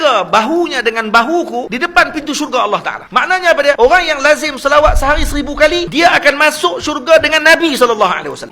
berbelaga bahunya dengan bahuku di depan pintu syurga Allah Ta'ala. Maknanya apa dia? Orang yang lazim selawat sehari 1000 kali, dia akan masuk syurga dengan Nabi SAW.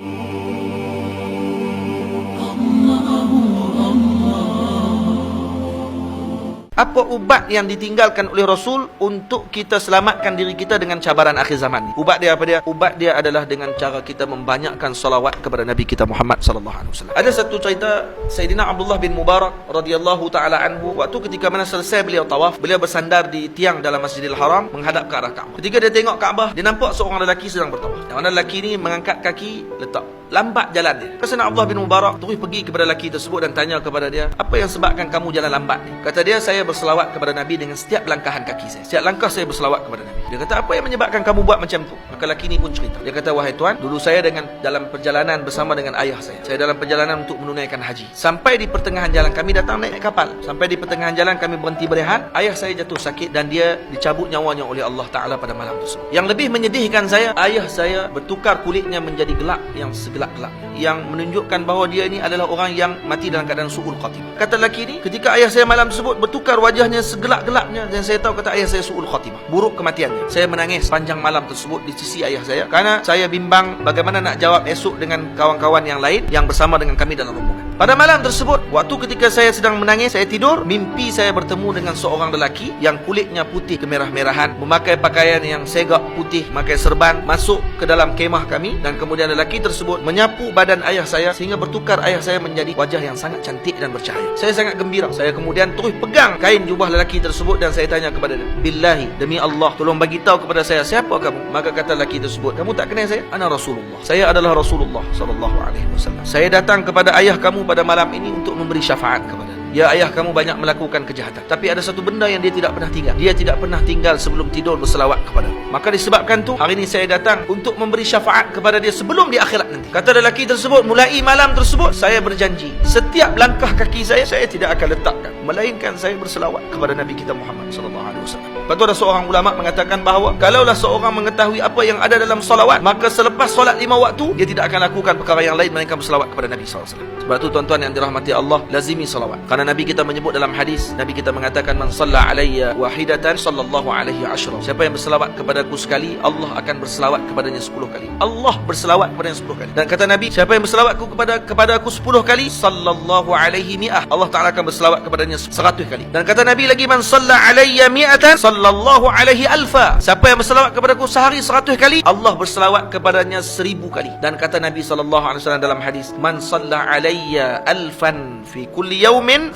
Apa ubat yang ditinggalkan oleh Rasul untuk kita selamatkan diri kita dengan cabaran akhir zaman ni? Ubat dia apa dia? Ubat dia adalah dengan cara kita membanyakkan salawat kepada Nabi kita Muhammad sallallahu alaihi wasallam. Ada satu cerita Sayyidina Abdullah bin Mubarak radhiyallahu taala anhu, waktu ketika mana selesai beliau tawaf, beliau bersandar di tiang dalam Masjidil Haram menghadap ke arah Kaabah. Ketika dia tengok Kaabah, dia nampak seorang lelaki sedang bertawaf. Yang mana lelaki ni mengangkat kaki, letak. Lambat jalan dia. Sayyidina Abdullah bin Mubarak terus pergi kepada lelaki tersebut dan tanya kepada dia, apa yang sebabkan kamu jalan lambat ni? Kata dia, saya berselawat kepada Nabi dengan setiap langkahan kaki saya. Setiap langkah saya berselawat kepada Nabi. Dia kata, apa yang menyebabkan kamu buat macam tu? Maka lelaki ni pun cerita. Dia kata, wahai tuan, dulu saya dalam perjalanan bersama dengan ayah saya. Saya dalam perjalanan untuk menunaikan haji. Sampai di pertengahan jalan kami datang naik kapal. Sampai di pertengahan jalan kami berhenti berehat. Ayah saya jatuh sakit dan dia dicabut nyawanya oleh Allah Ta'ala pada malam tersebut. Yang lebih menyedihkan saya, ayah saya bertukar kulitnya menjadi gelap yang segelap-gelapnya, yang menunjukkan bahawa dia ini adalah orang yang mati dalam keadaan su'ul khatimah. Kata lelaki ni, ketika ayah saya malam tersebut bertukar wajahnya segelap-gelapnya, dan saya tahu kata ayah saya su'ul khatimah, buruk kematiannya. Saya menangis panjang malam tersebut di sisi ayah saya, karena saya bimbang bagaimana nak jawab esok dengan kawan-kawan yang lain yang bersama dengan kami dalam rombongan. Pada malam tersebut, waktu ketika saya sedang menangis, saya tidur, mimpi saya bertemu dengan seorang lelaki yang kulitnya putih kemerah-merahan, memakai pakaian yang segak putih, memakai serban, masuk ke dalam kemah kami, dan kemudian lelaki tersebut menyapu badan ayah saya sehingga bertukar ayah saya menjadi wajah yang sangat cantik dan bercahaya. Saya sangat gembira. Saya kemudian terus pegang kain jubah lelaki tersebut dan saya tanya kepada dia, billahi, demi Allah, tolong bagi tahu kepada saya, siapa kamu? Maka kata lelaki tersebut, kamu tak kenal saya? Ana Rasulullah. Saya adalah Rasulullah sallallahu alaihi wasallam. Saya datang kepada ayah kamu pada malam ini untuk memberi syafaat kepada dia. Ya, ayah kamu banyak melakukan kejahatan, tapi ada satu benda yang dia tidak pernah tinggal. Dia tidak pernah tinggal sebelum tidur berselawat kepada dia. Maka disebabkan tu, hari ini saya datang untuk memberi syafaat kepada dia sebelum di akhirat nanti. Kata lelaki tersebut, mulai malam tersebut saya berjanji, setiap langkah kaki saya tidak akan letakkan melainkan saya berselawat kepada Nabi kita Muhammad sallallahu alaihi wasallam. Lepas tu ada seorang ulama mengatakan bahawa kalaulah seorang mengetahui apa yang ada dalam salawat, maka selepas solat 5 waktu dia tidak akan lakukan perkara yang lain melainkan berselawat kepada Nabi sallallahu alaihi wasallam. Sebab tu tuan-tuan yang dirahmati Allah, lazimi salawat. Karena Nabi kita menyebut dalam hadis, Nabi kita mengatakan, man shalla alayya wahidatan sallallahu alaihi ashra. Siapa yang berselawat kepadaku sekali, Allah akan berselawat kepadanya 10 kali. Allah berselawat kepadanya 10 kali. Dan kata Nabi, siapa yang berselawat kepada aku 10 kali, sallallahu alaihi mi'ah, Allah Ta'ala akan berselawat kepadanya 100 kali. Dan kata Nabi lagi, man shalla alayya mi'atan sallallahu alaihi alfa. Siapa yang berselawat kepadaku sehari 100 kali, Allah berselawat kepadanya 1000 kali. Dan kata Nabi sallallahu alaihi wasallam dalam hadis, man shalla alayya alfan fi kulli yawmin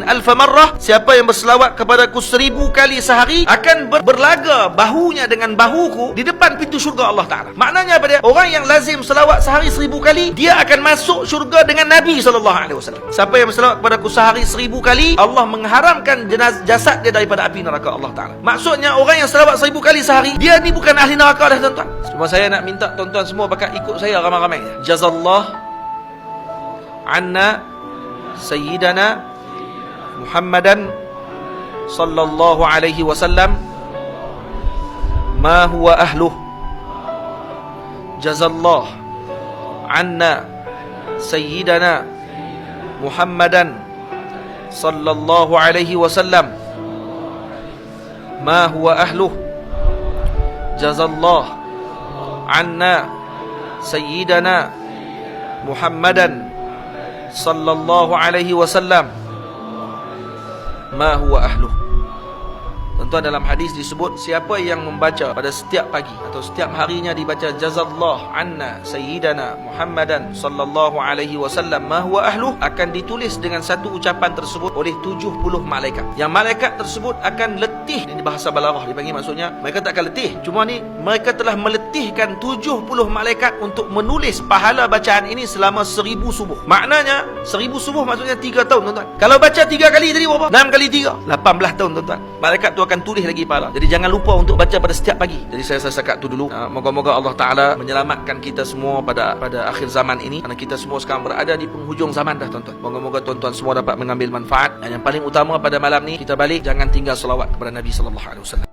alfa marrah. Siapa yang berselawat kepadaku 1000 kali sehari akan berlaga bahunya dengan bahuku di depan pintu syurga Allah Ta'ala. Maknanya apa dia? Orang yang lazim selawat sehari 1000 kali, dia akan masuk syurga dengan Nabi SAW. Siapa yang berselawat kepadaku sehari 1000 kali, Allah mengharamkan jasad dia daripada api neraka Allah Ta'ala. Maksudnya orang yang selawat 1000 kali sehari, dia ni bukan ahli neraka dah tuan-tuan. Cuma saya nak minta tuan-tuan semua bakal ikut saya ramai-ramai. Jazallah anna sayyidana Muhammadan sallallahu alaihi wasallam ma huwa ahluh. Jazallah anna sayyidana Muhammadan sallallahu alaihi wasallam ma huwa ahluh. Jazallah anna sayyidana Muhammadan sallallahu alaihi wasallam ma huwa ahluh. Tuan-tuan, dalam hadis disebut siapa yang membaca pada setiap pagi atau setiap harinya dibaca jazallah anna sayyidana Muhammadan sallallahu alaihi wasallam ma huwa ahluh, akan ditulis dengan satu ucapan tersebut oleh 70 malaikat. Yang malaikat tersebut akan letih. Ini bahasa balaghah dipanggil, maksudnya mereka tak akan letih, cuma ni mereka telah meletihkan 70 malaikat untuk menulis pahala bacaan ini selama 1000 subuh. Maknanya 1000 subuh maksudnya 3 tahun tuan-tuan. Kalau baca 3 kali tadi berapa? 6 kali 3 18 tahun tuan-tuan. Malaikat tu akan tulis lagi pahala. Jadi jangan lupa untuk baca pada setiap pagi. Jadi saya sekat tu dulu. Moga-moga Allah Ta'ala menyelamatkan kita semua pada akhir zaman ini, kerana kita semua sekarang berada di penghujung zaman dah tuan-tuan. Moga-moga tuan-tuan semua dapat mengambil manfaat. Dan yang paling utama pada malam ni, kita balik jangan tinggal selawat kepada Nabi sallallahu alaihi wasallam.